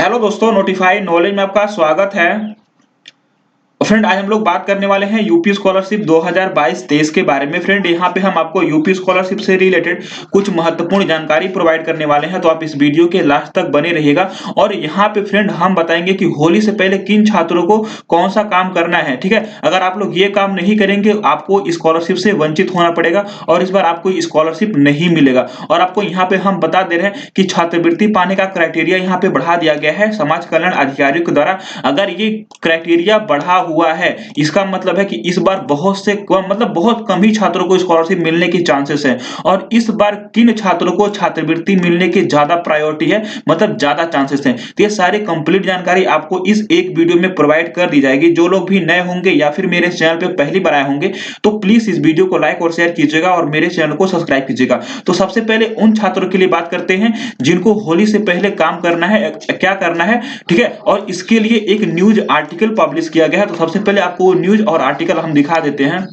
Hello दोस्तों, notified knowledge में आपका स्वागत है। फ्रेंड, आज हम लोग बात करने वाले हैं यूपी स्कॉलरशिप 2022-23 के बारे में। फ्रेंड, यहाँ पे हम आपको यूपी स्कॉलरशिप से रिलेटेड कुछ महत्वपूर्ण जानकारी प्रोवाइड करने वाले हैं, तो आप इस वीडियो के लास्ट तक बने रहिएगा। और यहाँ पे फ्रेंड हम बताएंगे कि होली से पहले किन छात्रों को कौन सा काम करना है। ठीक है, अगर आप लोग ये काम नहीं करेंगे आपको स्कॉलरशिप से वंचित होना पड़ेगा और इस बार आपको स्कॉलरशिप नहीं मिलेगा। और आपको यहाँ पे हम बता दे रहे हैं कि छात्रवृत्ति पाने का क्राइटेरिया यहाँ पे बढ़ा दिया गया है समाज कल्याण अधिकारियों के द्वारा। अगर ये क्राइटेरिया बढ़ा हुआ है, इसका मतलब है कि इस बार बहुत से कम, मतलब बहुत कम ही छात्रों को स्कॉलरशिप मिलने की चांसेस है। और इस बार किन छात्रों को छात्रवृत्ति मिलने की ज्यादा प्रायोरिटी है, मतलब ज्यादा चांसेस है, तो ये सारी कंप्लीट जानकारी आपको इस एक वीडियो में प्रोवाइड कर दी जाएगी। जो लोग भी नए होंगे या फिर मेरे चैनल पे पहली बार आए होंगे तो प्लीज इस वीडियो को लाइक और शेयर कीजिएगा और मेरे चैनल को सब्सक्राइब कीजिएगा। तो सबसे पहले उन छात्रों के लिए बात करते हैं जिनको होली से पहले काम करना है, क्या करना है। ठीक है, और इसके लिए एक न्यूज आर्टिकल पब्लिश किया गया है। तो सबसे पहले आपको न्यूज और आर्टिकल हम दिखा देते हैं।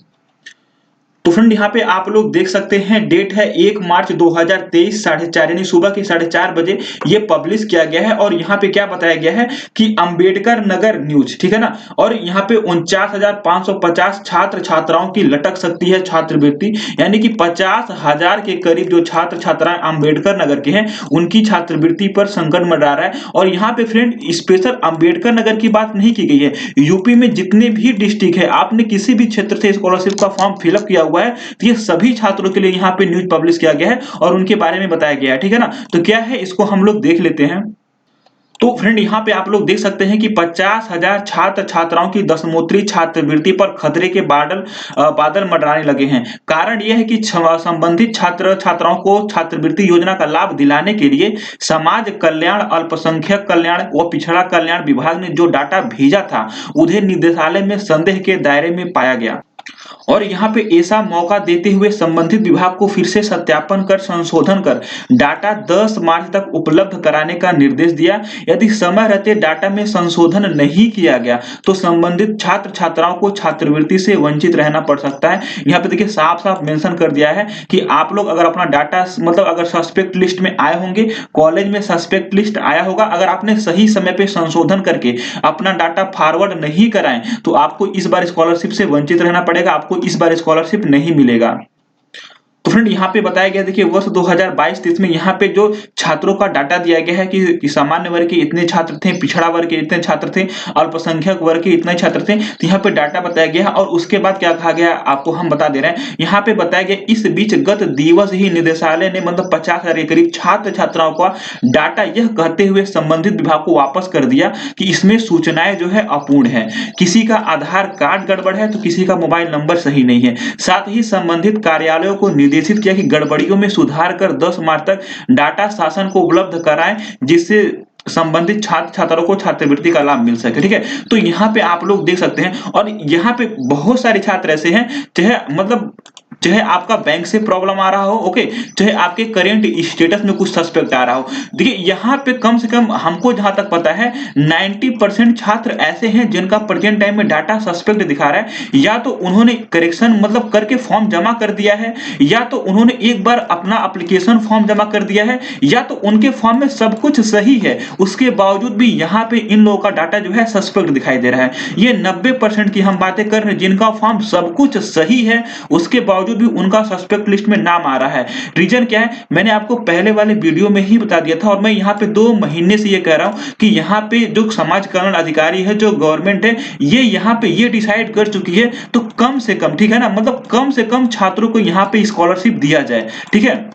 तो फ्रेंड, यहाँ पे आप लोग देख सकते हैं, डेट है 1 मार्च 2023, 4:30 यानी सुबह के 4:30 बजे ये पब्लिश किया गया है। और यहाँ पे क्या बताया गया है कि अंबेडकर नगर न्यूज, ठीक है ना। और यहाँ पे 49,550 छात्र छात्राओं की लटक सकती है छात्रवृत्ति, यानी कि 50,000 के करीब जो छात्र छात्राएं अंबेडकर नगर के हैं उनकी छात्रवृत्ति पर संकट मंडरा रहा है। और यहाँ पे फ्रेंड स्पेशल अंबेडकर नगर की बात नहीं की गई है। यूपी में जितने भी डिस्ट्रिक्ट है, आपने किसी भी क्षेत्र से स्कॉलरशिप का फॉर्म फिलअप किया हुआ है तो ये सभी छात्रों के लिए यहाँ पे न्यूज पब्लिश किया गया है और उनके बारे में बताया गया है। ठीक है ना, तो क्या है इसको हम लोग देख लेते हैं। तो फ्रेंड, यहाँ पे आप लोग देख सकते हैं कि 50,000 छात्र छात्राओं की दसमोत्तरी छात्रवृत्ति पर खतरे के बादल मंडराने लगे हैं। कारण यह है कि संबंधित छात्र छात्राओं को छात्रवृत्ति योजना का लाभ दिलाने के लिए समाज कल्याण, अल्पसंख्यक कल्याण व पिछड़ा कल्याण विभाग ने जो डाटा भेजा था उन्हें निदेशालय में संदेह के दायरे में पाया गया। और यहाँ पे ऐसा मौका देते हुए संबंधित विभाग को फिर से सत्यापन कर संशोधन कर डाटा 10 मार्च तक उपलब्ध कराने का निर्देश दिया। यदि समय रहते डाटा में संशोधन नहीं किया गया तो संबंधित छात्र छात्राओं को छात्रवृत्ति से वंचित रहना पड़ सकता है। यहाँ पे देखिए साफ साफ मेंशन कर दिया है कि आप लोग अगर अपना डाटा, मतलब अगर सस्पेक्ट लिस्ट में आए होंगे, कॉलेज में सस्पेक्ट लिस्ट आया होगा, अगर आपने सही समय पे संशोधन करके अपना डाटा फॉरवर्ड नहीं कराएं तो आपको इस बार स्कॉलरशिप से वंचित रहना पड़ेगा, आपको इस बार स्कॉलरशिप नहीं मिलेगा। तो फ्रेंड, यहाँ पे बताया गया, देखिए वर्ष 2022-23 में यहाँ पे जो छात्रों का डाटा दिया गया है कि सामान्य वर्ग के इतने छात्र थे, पिछड़ा वर्ग के इतने छात्र थे, अल्पसंख्यक वर्ग के इतने छात्र थे, तो यहाँ पे डाटा बताया गया है। और उसके बाद क्या कहा गया आपको हम बता दे रहे हैं। यहाँ पे बताया गया इस बीच गत दिवस ही निदेशालय ने मतलब 50,000 के करीब छात्र छात्राओं का डाटा यह कहते हुए संबंधित विभाग को वापस कर दिया कि इसमें सूचनाएं जो है अपूर्ण है, किसी का आधार कार्ड गड़बड़ है तो किसी का मोबाइल नंबर सही नहीं है। साथ ही संबंधित कार्यालयों को निर्देशित किया कि गड़बड़ियों में सुधार कर 10 मार्च तक डाटा शासन को उपलब्ध कराएं, जिससे संबंधित छात्र छात्राओं को छात्रवृत्ति का लाभ मिल सके। ठीक है, तो यहाँ पे आप लोग देख सकते हैं। और यहाँ पे बहुत सारे छात्र ऐसे हैं, चाहे आपका बैंक से प्रॉब्लम आ रहा हो, ओके, चाहे आपके करेंट स्टेटस में कुछ सस्पेक्ट आ रहा हो। देखिए यहाँ पे कम से कम हमको जहां तक पता है 90% छात्र ऐसे हैं जिनका प्रेजेंट टाइम में डाटा सस्पेक्ट दिखा रहा है। या तो उन्होंने करेक्शन मतलब करके फॉर्म जमा कर दिया है, या तो उन्होंने एक बार अपना एप्लीकेशन फॉर्म जमा कर दिया है, या तो उनके फॉर्म में सब कुछ सही है, उसके बावजूद भी यहाँ पे इन लोगों का डाटा जो है सस्पेक्ट दिखाई दे रहा है। ये 90% की हम बातें कर रहे हैं जिनका फॉर्म सब कुछ सही है, उसके बावजूद भी उनका सस्पेक्ट लिस्ट में नाम आ रहा है। रीजन क्या है मैंने आपको पहले वाले वीडियो में ही बता दिया था, और मैं यहाँ पे 2 महीने से ये कह रहा हूं कि यहाँ पे जो समाज कल्याण अधिकारी है, जो गवर्नमेंट है, ये यहाँ पे ये डिसाइड कर चुकी है तो कम से कम, ठीक है ना, मतलब कम से कम छात्रों को यहाँ पे स्कॉलरशिप दिया जाए। ठीक है,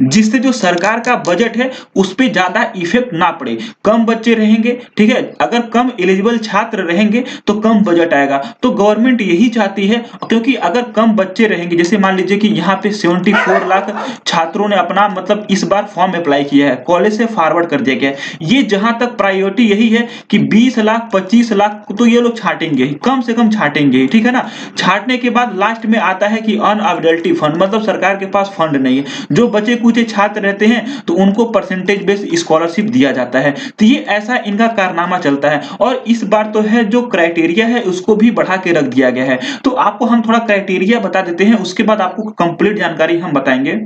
जिससे जो सरकार का बजट है उस पर ज्यादा इफेक्ट ना पड़े। कम बच्चे रहेंगे, ठीक है, अगर कम एलिजिबल छात्र रहेंगे तो कम बजट आएगा। तो गवर्नमेंट यही चाहती है, क्योंकि अगर कम बच्चे रहेंगे, जैसे मान लीजिए कि यहाँ पे 74 लाख छात्रों ने अपना मतलब इस बार फॉर्म अप्लाई किया है, कॉलेज से फॉरवर्ड कर दिया गया है। ये जहां तक प्रायोरिटी यही है कि 20 लाख 25 लाख तो ये लोग छाटेंगे, कम से कम छाटेंगे। ठीक है ना, छाटने के बाद लास्ट में आता है कि अनअवेलेबिलिटी फंड, मतलब सरकार के पास फंड नहीं है। जो बचे कुछ छात्र रहते हैं तो उनको परसेंटेज बेस्ड स्कॉलरशिप दिया जाता है। तो ये ऐसा इनका कारनामा चलता है। और इस बार तो है जो क्राइटेरिया है उसको भी बढ़ा के रख दिया गया है। तो आपको हम थोड़ा क्राइटेरिया बता देते हैं, उसके बाद आपको कंप्लीट जानकारी हम बताएंगे।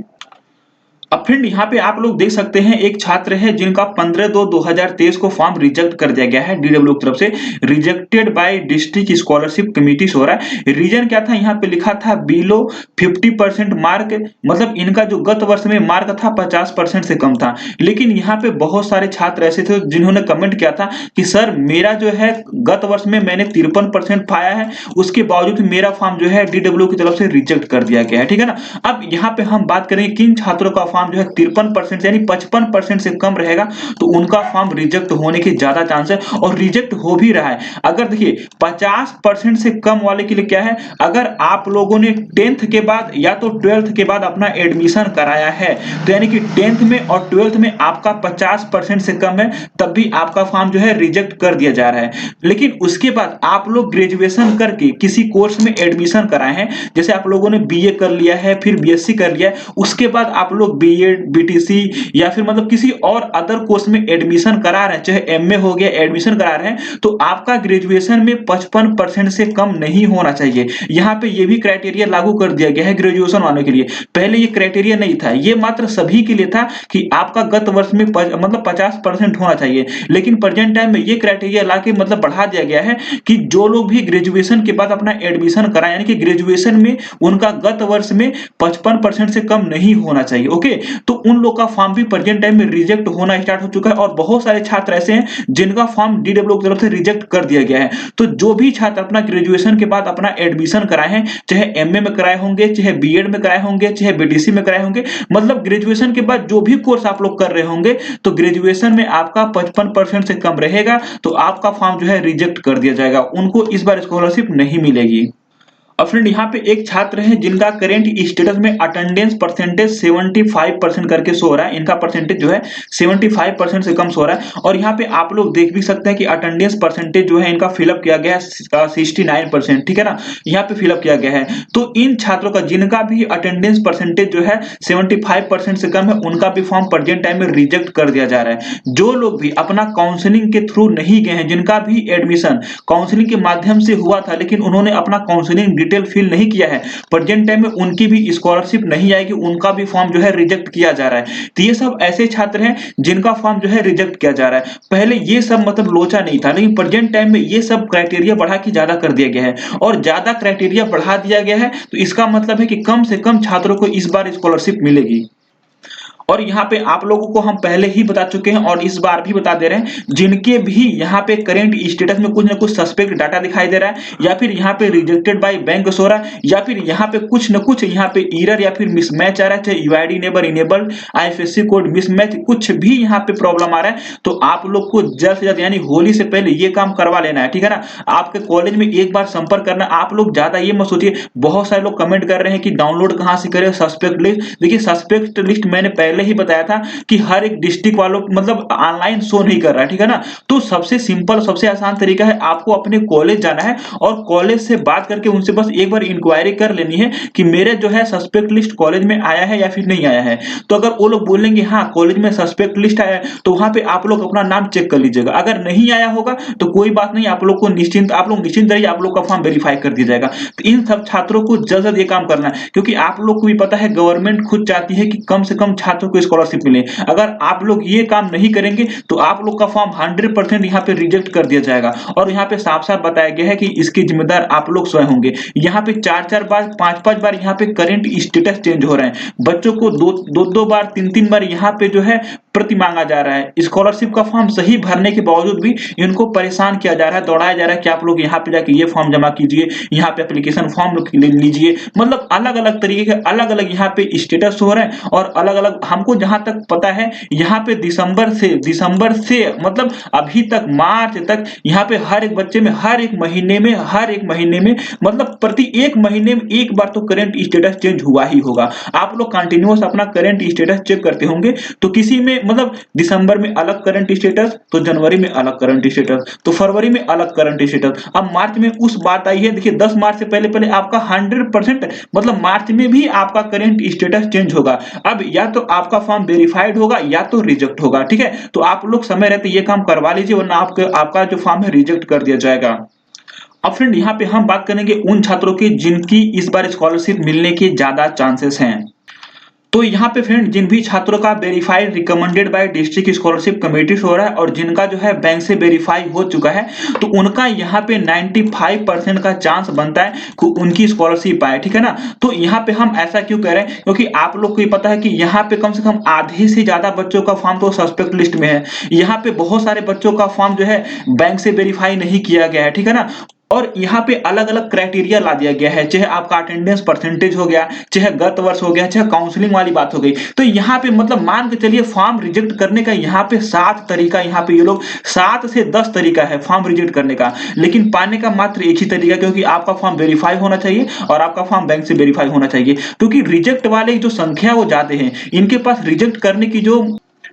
अब फ्रेंड यहाँ पे आप लोग देख सकते हैं एक छात्र है जिनका 15/2/2023 को फॉर्म रिजेक्ट कर दिया गया है डीडब्ल्यू की तरफ से, rejected by district scholarship committee हो रहा है। रीजन क्या था, यहाँ पे लिखा था बिलो 50% मार्क, मतलब इनका जो गत वर्ष में मार्क था 50% से कम था। लेकिन यहाँ पे बहुत सारे छात्र ऐसे थे जिन्होंने कमेंट किया था कि सर मेरा जो है गत वर्ष में मैंने 53% पाया है, उसके बावजूद मेरा फॉर्म जो है डीडब्ल्यू की तरफ से रिजेक्ट कर दिया गया है, ठीक है ना। अब यहाँ पे हम बात करेंगे किन छात्रों का फॉर्म जो है 53% यानी 55% से कम रहेगा तो उनका फॉर्म रिजेक्ट होने के ज्यादा चांस है, और रिजेक्ट हो भी रहा है। अगर देखिए 50% से कम वाले के लिए क्या है, अगर आप लोगों ने 10th के बाद या तो 12th के बाद अपना एडमिशन कराया है, तो यानी कि 10th में और 12th में आपका 50% से कम है, तब भी आपका फॉर्म जो है रिजेक्ट कर दिया जा रहा है। लेकिन उसके बाद आप लोग ग्रेजुएशन करके किसी कोर्स में एडमिशन कराए हैं, जैसे आप लोगों ने बीए कर लिया है, फिर बीएससी कर लिया है, उसके बाद आप लोग बीएड बीटीसी या फिर मतलब किसी और अदर कोर्स में एडमिशन करा रहे हैं, चाहे एमए हो गया, एडमिशन करा रहे हैं, तो आपका ग्रेजुएशन में 55% से कम नहीं होना चाहिए। यहाँ पे ये भी क्राइटेरिया लागू कर दिया गया है ग्रेजुएशन वालों के लिए। पहले ये क्राइटेरिया नहीं था, ये मात्र सभी के लिए था कि आपका गत वर्ष में मतलब 50% होना चाहिए। लेकिन प्रेजेंट टाइम में ये क्राइटेरिया ला के मतलब बढ़ा दिया गया है कि जो लोग भी ग्रेजुएशन के बाद अपना एडमिशन कराएं, यानी कि ग्रेजुएशन में उनका गत वर्ष में 55% से कम नहीं होना चाहिए, ओके। तो उन लोग का फॉर्म भी प्रेजेंट टाइम में रिजेक्ट होना स्टार्ट हो चुका है, और बहुत सारे छात्र ऐसे हैं जिनका फॉर्म डीडब्ल्यू की तरफ से रिजेक्ट कर दिया गया है। तो जो भी छात्र अपना ग्रेजुएशन के बाद अपना एडमिशन कराए हैं, चाहे एमए में कराए होंगे, चाहे बीएड में कराए होंगे, चाहे बीटीसी में कराए होंगे, मतलब ग्रेजुएशन के बाद जो भी कोर्स आप लोग कर रहे होंगे, तो ग्रेजुएशन में आपका 55% से कम रहेगा तो आपका फॉर्म जो है रिजेक्ट कर दिया जाएगा, उनको इस बार स्कॉलरशिप नहीं मिलेगी। और फ्रेंड यहाँ पे एक छात्र है जिनका करेंट स्टेटस में अटेंडेंस परसेंटेज 75% करके शो हो रहा है, इनका परसेंटेज जो है 75% से कम शो हो रहा है। और यहाँ पे आप लोग देख भी सकते हैं कि अटेंडेंस परसेंटेज जो है इनका फिलअप किया गया है 69%, ठीक है ना, यहाँ पे फिलअप किया गया है। तो इन छात्रों का जिनका भी अटेंडेंस परसेंटेज जो है 75% से कम है, उनका भी फॉर्म प्रेजेंट टाइम में रिजेक्ट कर दिया जा रहा है। जो लोग भी अपना काउंसलिंग के थ्रू नहीं गए हैं, जिनका भी एडमिशन काउंसलिंग के माध्यम से हुआ था लेकिन उन्होंने अपना काउंसलिंग डिटेल फिल नहीं किया है, प्रेजेंट टाइम में उनकी भी स्कॉलरशिप नहीं आएगी, उनका भी फॉर्म जो है रिजेक्ट किया जा रहा है। तो ये सब ऐसे छात्र हैं जिनका फॉर्म जो है रिजेक्ट किया जा रहा है। पहले ये सब मतलब लोचा नहीं था, लेकिन प्रेजेंट टाइम में ये सब क्राइटेरिया बढ़ा के ज्यादा कर दिया गया है, और ज्यादा क्राइटेरिया बढ़ा दिया गया है तो इसका मतलब है कि कम से कम छात्रों को इस बार स्कॉलरशिप मिलेगी। और यहाँ पे आप लोगों को हम पहले ही बता चुके हैं और इस बार भी बता दे रहे हैं, जिनके भी यहाँ पे करेंट स्टेटस में कुछ ना कुछ सस्पेक्ट डाटा दिखाई दे रहा है, या फिर यहाँ पे रिजेक्टेड बाय बैंक हो रहा है, या फिर यहाँ पे कुछ न कुछ यहाँ पे एरर या फिर मिसमैच आ रहा है, चाहे UID neighbour enabled, IFSC code mismatch, कुछ भी यहाँ पे प्रॉब्लम आ रहा है, तो आप लोग को जल्द से जल्द यानी होली से पहले ये काम करवा लेना है, ठीक है ना। आपके कॉलेज में एक बार संपर्क करना। आप लोग ज्यादा ये मत सोचिए, बहुत सारे लोग कमेंट कर रहे हैं कि डाउनलोड कहाँ से करें सस्पेक्ट लिस्ट। देखिए सस्पेक्ट लिस्ट मैंने पहले ही बताया था कि हर एक डिस्ट्रिक्ट वालों मतलब ऑनलाइन शो नहीं कर रहा है, ठीक है ना। तो सबसे सिंपल सबसे आसान तरीका है, आपको अपने कॉलेज जाना है और कॉलेज से बात करके उनसे बस एक बार इंक्वायरी कर लेनी है कि मेरे जो है सस्पेक्ट लिस्ट कॉलेज में आया है या फिर नहीं आया है। तो अगर वो लोग बोलेंगे हाँ कॉलेज में सस्पेक्ट लिस्ट आया है, तो वहां पे आप लोग अपना नाम चेक कर लीजिएगा। अगर नहीं आया होगा तो कोई बात नहीं, आप लोग निश्चिंत रहिए, आप लोग का फॉर्म वेरीफाई कर दिया जाएगा। तो इन सब छात्रों को जल्द से जल्द ये काम करना है, क्योंकि आप लोग को भी पता है गवर्नमेंट खुद चाहती है कि कम से कम छात्रों को स्कॉलरशिप मिले। अगर आप लोग ये काम नहीं करेंगे तो आप लोग का फॉर्म 100% यहाँ पे रिजेक्ट कर दिया जाएगा। और यहाँ पे साफ साफ बताया गया है कि इसके जिम्मेदार आप लोग स्वयं होंगे। यहाँ पे 4-4 बार 5-5 बार यहाँ पे करंट स्टेटस चेंज हो रहे हैं, बच्चों को 2-2 बार 3-3 बार यहाँ पे जो है प्रति मांगा जा रहा है। स्कॉलरशिप का फॉर्म सही भरने के बावजूद भी इनको परेशान किया जा रहा है, दौड़ाया जा रहा है कि आप लोग यहाँ पे जाके ये फॉर्म जमा कीजिए, यहाँ पे एप्लीकेशन फॉर्म लीजिए। मतलब अलग अलग तरीके के अलग अलग यहाँ पे स्टेटस हो रहे हैं, और अलग अलग हमको जहां तक पता है यहाँ पे दिसंबर से मतलब अभी तक मार्च तक यहाँ पे हर एक बच्चे में हर एक महीने में मतलब प्रति एक महीने में एक बार तो करंट स्टेटस चेंज हुआ ही होगा। आप लोग कंटिन्यूअस अपना करंट स्टेटस चेक करते होंगे, तो किसी में मतलब दिसंबर में अलग करंट स्टेटस, तो जनवरी में अलग करंट स्टेटस, तो फरवरी में अलग करंट स्टेटस। अब मार्च में उस बात आई है, देखिए 10 मार्च से पहले आपका 100% मतलब मार्च में भी आपका करंट स्टेटस चेंज होगा। अब या तो आपका फॉर्म वेरीफाइड होगा या तो रिजेक्ट होगा, ठीक है। तो आप लोग समय रहते ये काम करवा लीजिए, वरना आपका जो फॉर्म है रिजेक्ट कर दिया जाएगा। अब फ्रेंड यहाँ पे हम बात करेंगे उन छात्रों की जिनकी इस बार स्कॉलरशिप मिलने के ज्यादा चांसेस हैं। तो यहाँ पे फ्रेंड जिन भी छात्रों का verified recommended by district scholarship committee हो रहा है और जिनका जो है बैंक से वेरीफाई हो चुका है, तो उनका यहाँ पे 95% का चांस बनता है कि उनकी स्कॉलरशिप आए, ठीक है ना। तो यहाँ पे हम ऐसा क्यों कह रहे हैं, क्योंकि आप लोग को ये पता है कि यहाँ पे कम से कम आधे से ज्यादा बच्चों का फॉर्म तो सस्पेक्ट लिस्ट में है। यहाँ पे बहुत सारे बच्चों का फॉर्म जो है बैंक से वेरीफाई नहीं किया गया है, ठीक है ना। और यहाँ पे अलग अलग क्राइटेरिया ला दिया गया है, चाहे आपका अटेंडेंस परसेंटेज हो गया, चाहे गत वर्ष हो गया, चाहे काउंसलिंग वाली बात हो गई। तो यहाँ पे मतलब मान के चलिए फॉर्म रिजेक्ट करने का यहाँ पे 7 तरीका, यहाँ पे ये लोग 7 से 10 तरीका है फॉर्म रिजेक्ट करने का, लेकिन पाने का मात्र एक ही तरीका, क्योंकि आपका फॉर्म वेरीफाई होना चाहिए और आपका फॉर्म बैंक से वेरीफाई होना चाहिए। क्योंकि रिजेक्ट वाले जो संख्या वो ज्यादा है, इनके पास रिजेक्ट करने की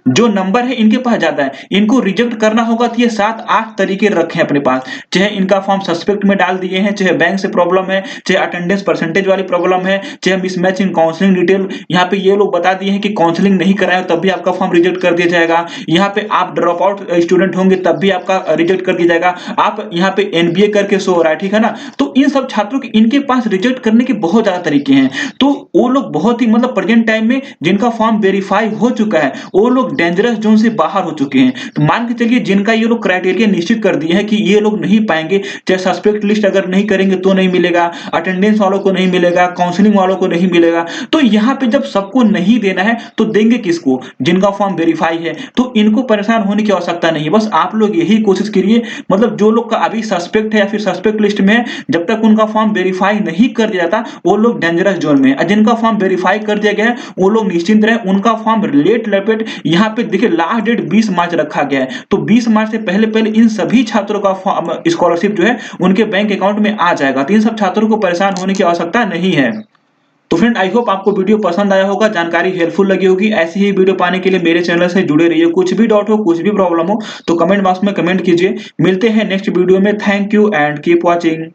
जो नंबर है इनके पास ज्यादा है, इनको रिजेक्ट करना होगा तो ये 7-8 तरीके रखे अपने पास, चाहे इनका फॉर्म सस्पेक्ट में डाल दिए हैं, चाहे बैंक से प्रॉब्लम है, चाहे अटेंडेंस परसेंटेज वाली प्रॉब्लम है, चाहे मिसमैच इन काउंसलिंग डिटेल, यहाँ पे ये लोग बता दिए हैं कि काउंसलिंग नहीं कराए तब भी आपका फॉर्म रिजेक्ट कर दिया जाएगा, यहाँ पे आप ड्रॉप आउट स्टूडेंट होंगे तब भी आपका रिजेक्ट कर दिया जाएगा, आप यहाँ पे एनबीए करके शो हो रहा है, ठीक है ना। तो इन सब छात्रों के इनके पास रिजेक्ट करने के बहुत ज्यादा तरीके हैं। तो वो लोग बहुत ही मतलब प्रेजेंट टाइम में जिनका फॉर्म वेरीफाई हो चुका है वो लोग डेंजरस जोन से बाहर हो चुके हैं। तो मान के चलिए जिनका ये लोग क्राइटेरिया निश्चित कर दिए हैं कि ये लोग नहीं पाएंगे, चाहे सस्पेक्ट लिस्ट अगर नहीं करेंगे तो नहीं मिलेगा, अटेंडेंस वालों को नहीं मिलेगा, काउंसलिंग वालों को नहीं मिलेगा, तो यहाँ पे जब सबको नहीं देना है तो देंगे किसको, जिनका फॉर्म वेरीफाई है। तो इनको परेशान होने की आवश्यकता नहीं है, बस आप लोग यही कोशिश करिए, मतलब जो लोग का अभी सस्पेक्ट है या फिर सस्पेक्ट लिस्ट में है, जब तक उनका फॉर्म वेरीफाई नहीं कर दिया जाता वो लोग डेंजरस जोन में है। जिनका फॉर्म वेरीफाई कर दिया गया है वो लोग निश्चिंत रहे, उनका फॉर्म लेट लपेट, यहाँ पे देखिए लास्ट डेट 20 मार्च रखा गया है, तो 20 मार्च से पहले पहले इन सभी छात्रों का स्कॉलरशिप जो है उनके बैंक अकाउंट में आ जाएगा। तो इन सब छात्रों को परेशान होने की आवश्यकता नहीं है। तो फ्रेंड आई होप आपको वीडियो पसंद आया होगा, जानकारी हेल्पफुल लगी होगी। ऐसी ही वीडियो पाने के लिए मेरे चैनल से जुड़े रहिए। कुछ भी डाउट हो, कुछ भी प्रॉब्लम हो तो कमेंट बॉक्स में कमेंट कीजिए। मिलते हैं नेक्स्ट वीडियो में। Thank you and keep watching.